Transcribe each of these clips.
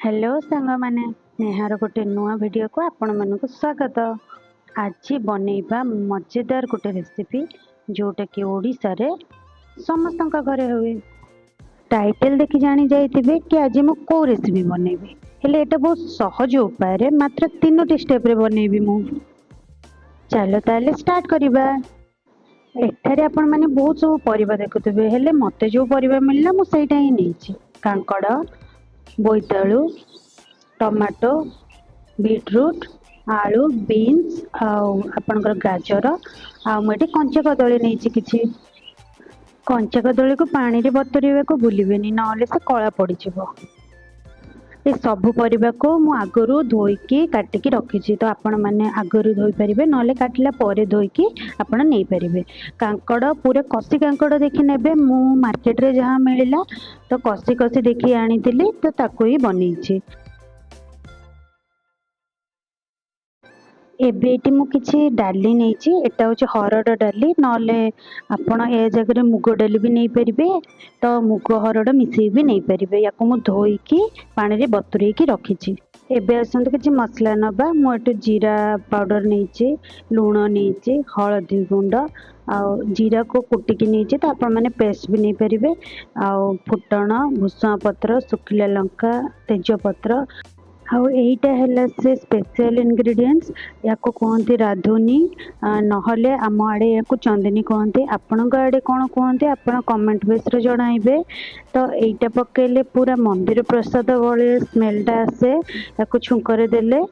Hello सांग माने नेहार गोटे नुआ वीडियो को आपण मानक स्वागत। आज बनैबा मजेदार गोटे रेसिपी जोटा कि ओडिशा रे समस्त घरे हुए। टाइटल देखि जानी जाइथिबे कि आज मु को रेसिपी बनैबी, हेले एटा बहुत सहज उपाय रे मात्र 3टी स्टेप रे बनैबी मु। चलो ताले स्टार्ट करिबा। एठारे आपण माने बहुत सब परिबा देखुथिबे, हेले मते जो परिबा मिलला मु सेटा ही नेछि। कांकड़, बोईतालु, टमाटो, बीटरूट, आलू, बीन्स आपणकर गाजर आठ कंचा कदली नहीं किसी। कंचा कदली को पानी रे बतुरेवा को भूलिबेनी, नले से कला पड़ीजिवो। ये सबू परिबा को मु आगरू धोईकी काटिकी रखी, तो आपण माने आगरू धोई परिबे, नले काटिला परे धोईकी आपण नहीं परिबे। कांकड़ पूरे कसी कांकड़ देखि नेबे, मु मार्केट रे जहाँ मिलिला तो कसी कसी देखि आनीथिली, तो ताको ही बनैछि। एबेटी मु किछि डाली नेछि, एटा होछि हरड डाली, नले आपण ए जगह मुग डाली भी नहीं परिबे, तो मुग हरड मिसई भी नहीं परिबे। याको मु धोईकी पानी रे बतुरेकी रखिछि। एबे आसंतु किछि मसला नबा। मु एटु जीरा पाउडर नेछि, लूण नेछि, हळदी गुंड आ जीरा को कुटिकी नेछि, तो आपण माने पेस्ट भी नहीं परिबे। आ फुटण, भुसुआ पत्र, सुखिला लंका, तेज पत्र आउ एटा हैला से स्पेशल इंग्रेडिएंट्स। या को कहते राधुनी, नहले आम आड़े या चंदनी कहते। आपण आड़े कौन कहते आपण कमेंट बॉक्स रे जणाइबे। तो एटा पकेले पूरा मंदिर प्रसाद वाले स्मेलटा आसे। या छुंकरे देले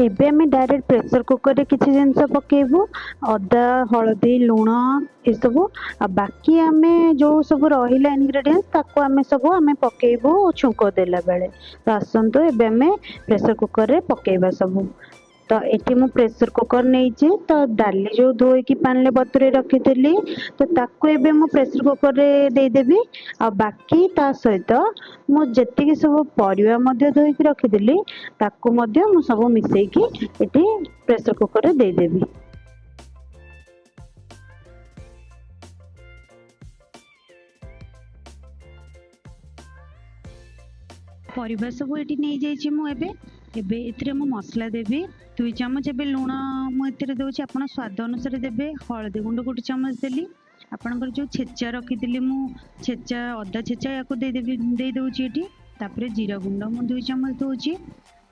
एबे हमें डायरेक्ट प्रेशर कुकर रे किछि जिंस पकेबू, अदा, हळदी, लूण ए सब। आ बाकी हमें जो सब रहिला इंग्रेडिएंट्स ताको हमें सब हमें पकेबू छुंक देला बेले। तो आसंतो एबे हमें प्रेशर कुकर रे पकेबा सब। तो एठी मु प्रेशर कुकर नेछि, तो डाली जो धोई की पानी बतुरे रखिथिली, तो ताको एबे मु प्रेशर कुकर रे दे देबी। आ बाकी ता सहित मु जेतिकी सब परिवा मध्ये धोई की रखिथिली ताको मध्ये मु सब मिसई की एठी प्रेशर कुकर रे दे देबी। परिवा सब एठी नै जाइछि मु एबे एथिरे मु मसला देबी। 2 चम्मच एबे लूण मु एथिरे देउछि, आपण स्वाद अनुसार देबे। हळदी गुंड 1 चम्मच देली। आपणकर जो छेचा रखिथिली मु छेचा अदा छेचा याको दे देबी, दे दोछि एठी। तापरे जीरा गुंड मु 2 चम्मच दोछि।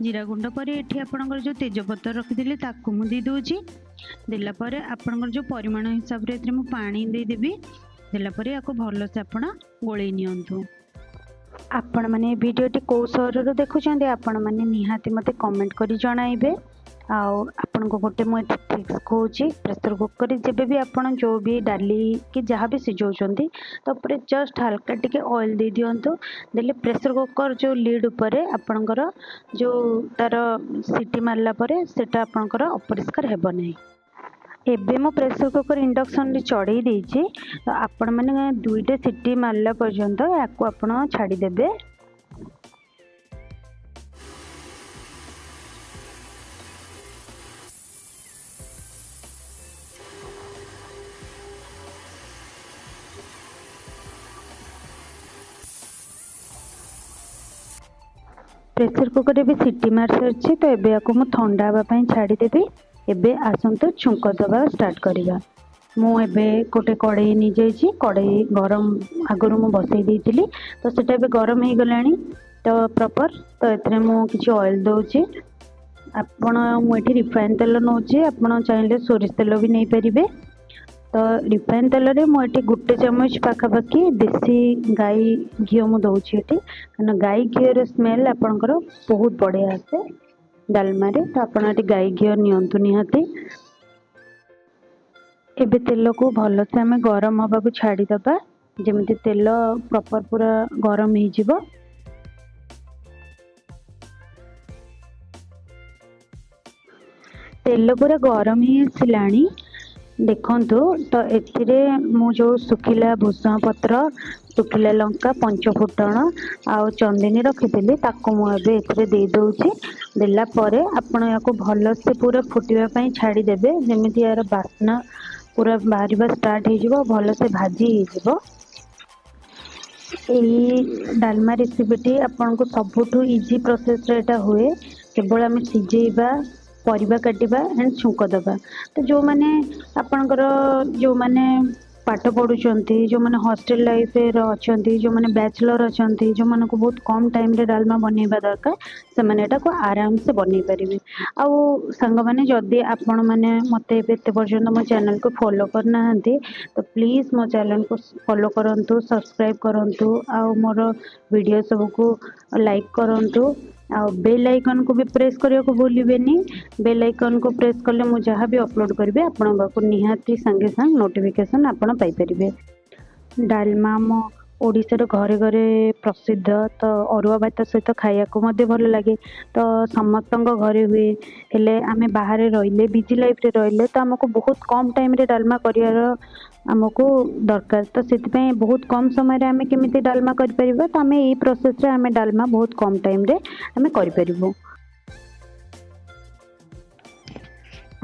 जीरा गुंड परे एठी आपणकर जो तेज पत्तर रखिथिली ताको मु दे दोछि। देला परे आपणकर जो परिमाण हिसाब रे एथिरे मु पानी दे देबी। देला परे याको भलो से आपण गोळै नियंतु। आपण माने वीडियोटी को सहर देखुछंदे, आपण माने निहाती मते कमेंट करी जणाइबे। आउ आपण को गोटे मु ट्रिक्स कहूची, प्रेशर कुकर जेबे भी आपण जो भी डाली कि जहाँ भी सिझौचंदी तो ऊपर जस्ट हल्का टिके ऑयल दे दियंतु। देले प्रेशर कुकर जो लीड उपरे आपणकर जो तार सीटी मारला परे सेटा आपणकर अपरिष्कार हेबो नै। एबे मो प्रेशर कुकर इंडक्शन रे चढ़ाई देछि, तो आपण माने 2टा सीटी मारला पर्यंत याको आपण छाड़ी देबे। प्रेशर कुकर रे भी सीटी मार सरछि, तो एबे याको मु ठंडा हवा पई छाड़ी देबी। एबे आसंतो छुंक दबा स्टार्ट करिबा। मु एबे गोटे कड़ाई नि जाइछि, कड़ाई गरम आगरु मु बसई देइतिली, तो सेटा एबे गरम हे गलानी तो प्रॉपर। तो एतरे मु किछि ऑयल दोछि। आपण मु एठी रिफाइन तेल नोछि, आपण चाहिले सोरिष तेल भी नै परिबे। तो रिफाइन तेल रे मु एठी 1 चम्मच पाखापाखि देसी गाई घी मु दोछि एठी, कारण गाई घी रे स्मेल आपणकर बहुत बढ़िया आसे डालमा रे। तो आपण एठी गाई घी नियंतु निहाती। एबे तेल को भलो से हमें गरम हवा को छाड़ी दबा, जेमिति तेल प्रॉपर पूरा गरम ही जिवो। तेल पूरा गरम ही आसिलानी देखंतु। तो एथिरे मु जो सुखिला भुसुआ पत्र, सुखिला लंका, पंचफुटण आ चंदनी रखिथिली ताको मु एबे एथिरे दे दोछि। देला परे आपण याको भलो से पूरा फुटिबा पई छाड़ी देबे, जेमिति यार बास्ना पूरा बाहरिबा स्टार्ट हे जिवो, भलो से भाजी हे जिवो। यही डालमा रेसिपीटी आपको सबुठु इजी प्रोसेस एटा हुए केवल आम सिझेबा परिबा काटिबा एंड छुंक दबा। तो जो माने आपणकर जो माने पाठ पढ़ुचंती जो माने हॉस्टल लाइफ रे अछंती जो माने बैचलर अछंती जो माने को बहुत कम टाइम रे डालमा बनेबा दरकार से माने एटा को आराम से बनै परिबे। आ संग माने जदी आपण माने मते एते पर्यंत मो चैनल को फॉलो करना हंती तो प्लीज मो चैनल को फॉलो करंतु सब्सक्राइब करंतु आ मोर वीडियो सब को लाइक करंतु आ बेल आइकन को भी प्रेस करिया को भूलिबेनी। बेल आइकन को प्रेस करले मु जहाँ भी अपलोड करबे आपण बाकु निहाती संगे संग नोटिफिकेशन आपण पाई परिबे। डालमा मो ओडिशार घरे घरे प्रसिद्ध तो अरुआ भात सहित खाया को मध्य भल लगे तो समस्त घरे हुए हेले आमे बाहर रहिले बिजी लाइफ रे रहिले तो आमको बहुत कम टाइम रे डालमा करियार आमको दरकार तो से बहुत कम समय रे आमे केमिति डालमा करि परिबा तो आमे ई प्रोसेस रे आमे डालमा बहुत कम टाइम रे आमे करि परिबो।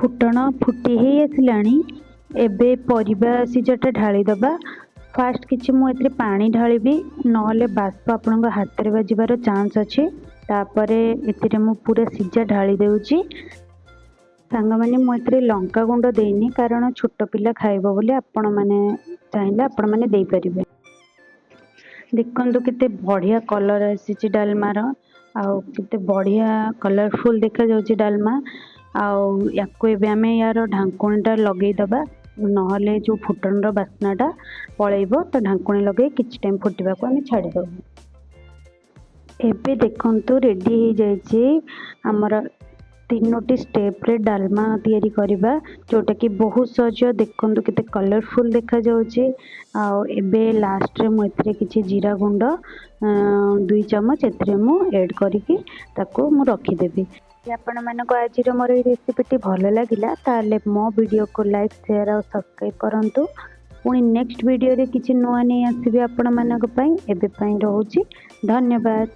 फुटण फुटी ही आसिलाणी एबे परिबा सिझाटा ढाली दबा। फास्ट किछि मु एतरे पानी ढालिबी नले बाष्प आपन हाथ रे बाजिबार चांस अछि। तापरे एतरे मु पूरा सिझा ढाली देउची। सांग माने मु एतरे लंका गुंड देनी कारण छोट पिला खाइबो बोले आपण माने चाहिले आपण माने देई परिबे। देखंतु केते बढ़िया कलर आसी डालमार आउ केते बढ़िया कलरफुल देखा जाउची डालमा आउ याको एबे आमे यार ढांकुणीटा लगेई दबा नहले जो फुटन बास्नाटा पलैब तो ढांकुणी लगे किछि टाइम फुटवा को आम छाड़ी दबु। एबे देखंतु रेडी हो जाइए आमर तीनोटी स्टेप रे डालमा तैयारी करबा जोटा कि बहुत सहज। देखंतु केते कलरफुल देखा जाउची आउ एबे लास्ट रे मु एथरे किछि जीरा गुंड 2 चम्मच एथरे मु ऐड करिकि ताको मु रखी देबी। आपण मानको आज मोर ये रेसिपीटी भल लगिला ताले मो वीडियो को लाइक शेयर और सब्सक्राइब करंतु। पुणी नेक्स्ट वीडियो रे किछि नुआ नै आसीबे आपण मानको पई एबे पई रहूची। धन्यवाद।